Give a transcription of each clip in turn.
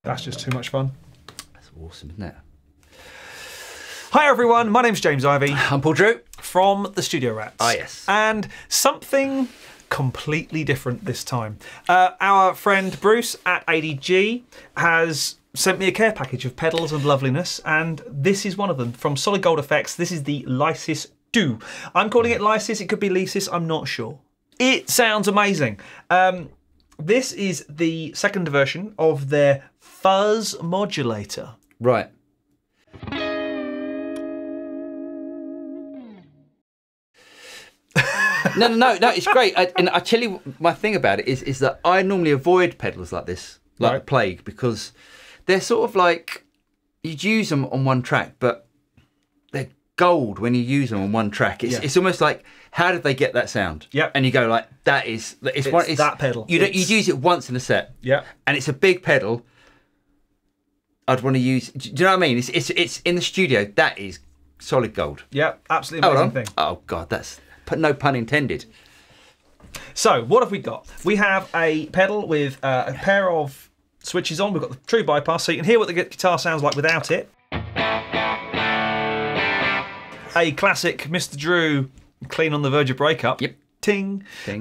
That's just too much fun. That's awesome, isn't it? Hi everyone, my name's James Ivey. I'm Paul Drew. From the Studio Rats. Ah, yes. And something completely different this time. Our friend Bruce at ADG has sent me a care package of pedals and loveliness, and this is one of them from SolidGoldFX. This is the Lysis MK2. I'm calling it Lysis, it could be Lysis, I'm not sure. It sounds amazing. This is the second version of their Fuzz modulator. Right. No, it's great. And I tell you, my thing about it is that I normally avoid pedals like this, like the plague, because they're sort of like, you'd use them on one track, but they're gold when you use them on one track. It's almost like, how did they get that sound? Yep. And you go like, it's that pedal. You'd use it once in a set. Yeah. And it's a big pedal. I'd want to use. Do you know what I mean? It's in the studio. That is solid gold. Yeah, absolutely amazing thing. Oh God, that's no pun intended. So what have we got? We have a pedal with a pair of switches on. We've got the true bypass, so you can hear what the guitar sounds like without it. A classic Mr. Drew, clean on the verge of breakup. Yep. Ting. Ting.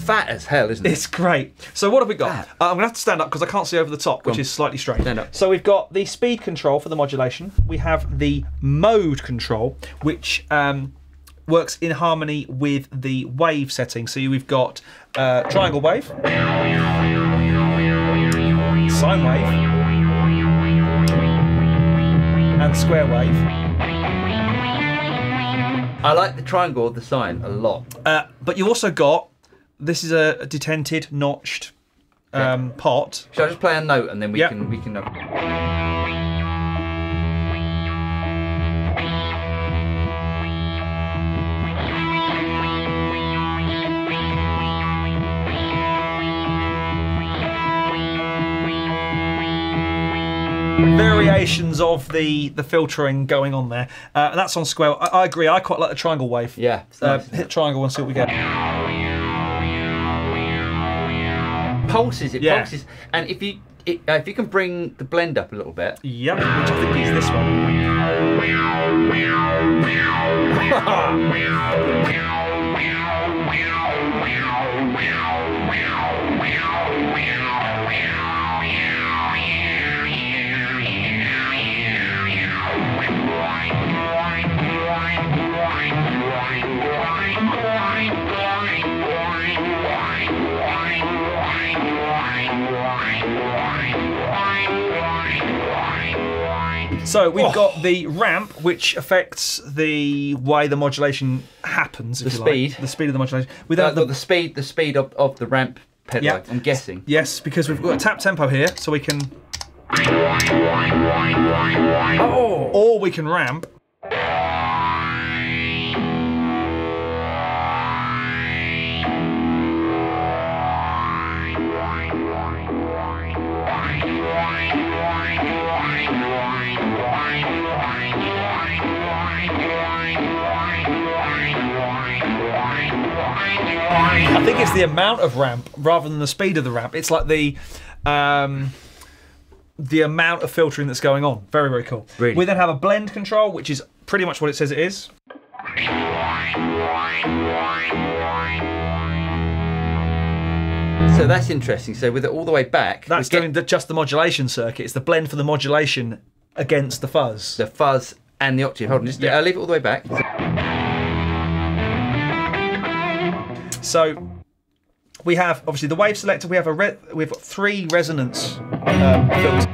Fat as hell, isn't it? It's great. So what have we got? I'm going to have to stand up because I can't see over the top, which is slightly strange. Stand up. So we've got the speed control for the modulation. We have the mode control, which works in harmony with the wave setting. So we've got triangle wave, sine wave, and square wave. I like the triangle of the sine a lot. But you also got, this is a detented, notched pot. Shall I just play a note and then we can. Variations of the filtering going on there. That's on square. I agree. I quite like the triangle wave. Yeah. Nice. Hit triangle and see what we get. Pulses. It pulses. And if you can bring the blend up a little bit. Yep. Which I think is this one. So we've got the ramp, which affects the way the modulation happens. The speed. The speed of the modulation. Without the speed of the ramp pedal. Yeah. I'm guessing. Yes, because we've got a tap tempo here, so we can. Or we can ramp. I think it's the amount of ramp rather than the speed of the ramp. It's like the amount of filtering that's going on. Very, very cool. Really? We then have a blend control, which is pretty much what it says it is. So that's interesting. So with it all the way back, that's doing just the modulation circuit. It's the blend for the modulation against the fuzz. The fuzz and the octave. Hold on, just I'll leave it all the way back. So we have obviously the wave selector. We have we've got 3 resonance filters.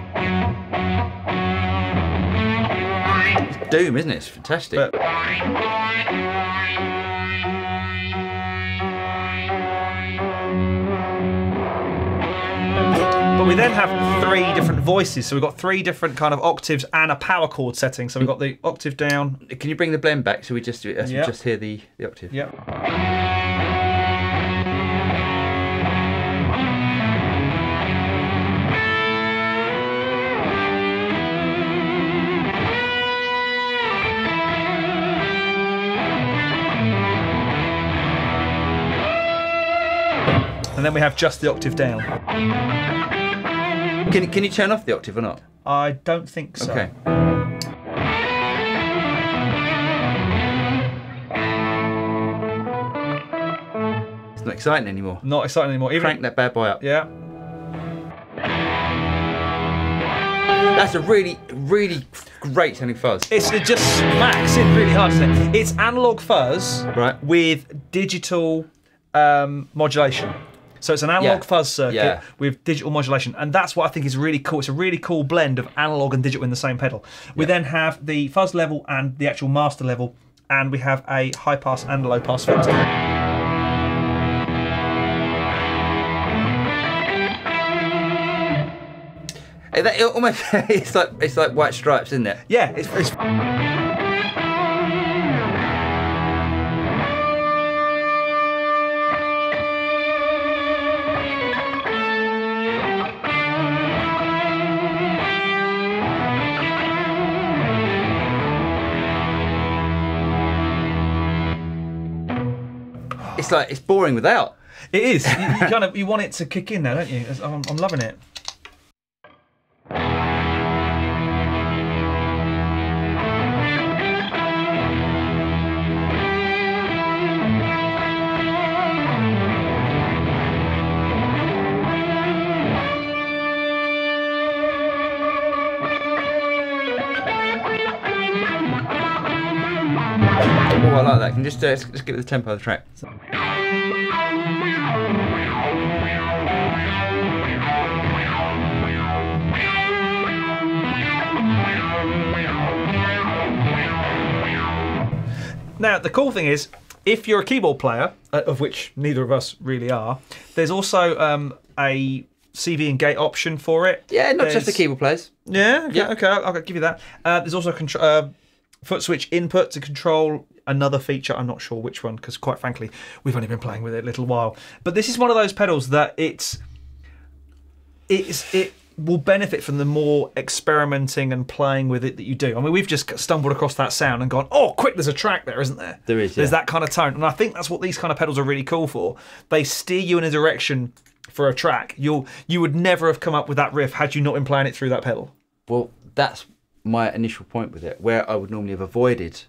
It's doom, isn't it? It's fantastic. But we then have 3 different voices. So we've got 3 different kind of octaves and a power chord setting. So we've got the octave down. Can you bring the blend back so we just do it? We just hear the octave. Yep. And then we have just the octave down. Can you turn off the octave or not? I don't think so. Okay. It's not exciting anymore. Not exciting anymore. Even Crank that bad boy up. Yeah. That's a really, really great sounding fuzz. It just smacks in really hard, doesn't it? It's analog fuzz with digital modulation. So it's an analog fuzz circuit with digital modulation, and that's what I think is really cool. It's a really cool blend of analog and digital in the same pedal. We then have the fuzz level and the actual master level, and we have a high pass and a low pass filter. It almost it's like White Stripes, isn't it? Yeah, it's it's boring without. It is. You want it to kick in now, don't you? I'm loving it. Oh, I like that. Can you just let's give it the tempo of the track. Now, the cool thing is, if you're a keyboard player, of which neither of us really are, there's also a CV and gate option for it. Yeah, not just the keyboard players. Yeah, okay, I'll give you that. There's also a foot switch input to control another feature. I'm not sure which one, because quite frankly, we've only been playing with it a little while. But this is one of those pedals that it will benefit from the more experimenting and playing with it that you do. I mean, we've just stumbled across that sound and gone, oh, quick, there's a track there, isn't there? There is, There's that kind of tone. And I think that's what these kind of pedals are really cool for. They steer you in a direction for a track. You would never have come up with that riff had you not been playing it through that pedal. Well, that's my initial point with it, where I would normally have avoided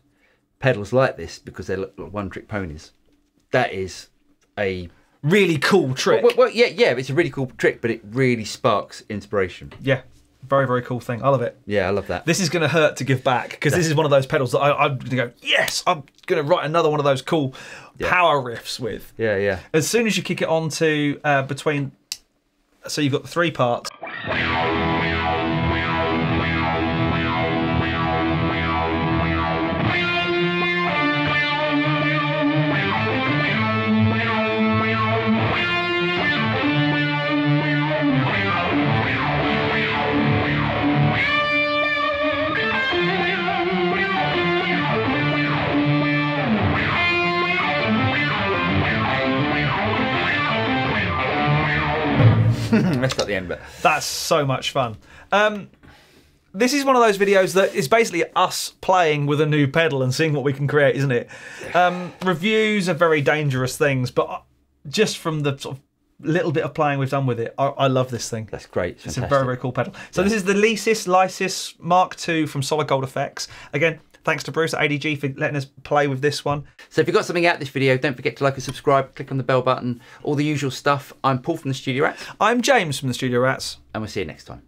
pedals like this because they're one-trick ponies. That is a really cool trick. Well, yeah, it's a really cool trick, but it really sparks inspiration. Yeah, very, very cool thing. I love it. Yeah, I love that. This is going to hurt to give back, because this is one of those pedals that I'm going to go, yes, I'm going to write another one of those cool power riffs with. Yeah, yeah. As soon as you kick it on to between, so you've got the three parts. Messed up the end bit. That's so much fun. This is one of those videos that is basically us playing with a new pedal and seeing what we can create, isn't it? Reviews are very dangerous things, but just from the sort of little bit of playing we've done with it, I love this thing. That's great. It's a very, very cool pedal. So this is the Lysis MK2 from SolidGoldFX. Again, thanks to Bruce at ADG for letting us play with this one. So if you got something out of this video, don't forget to like and subscribe, click on the bell button, all the usual stuff. I'm Paul from the Studio Rats. I'm James from the Studio Rats. And we'll see you next time.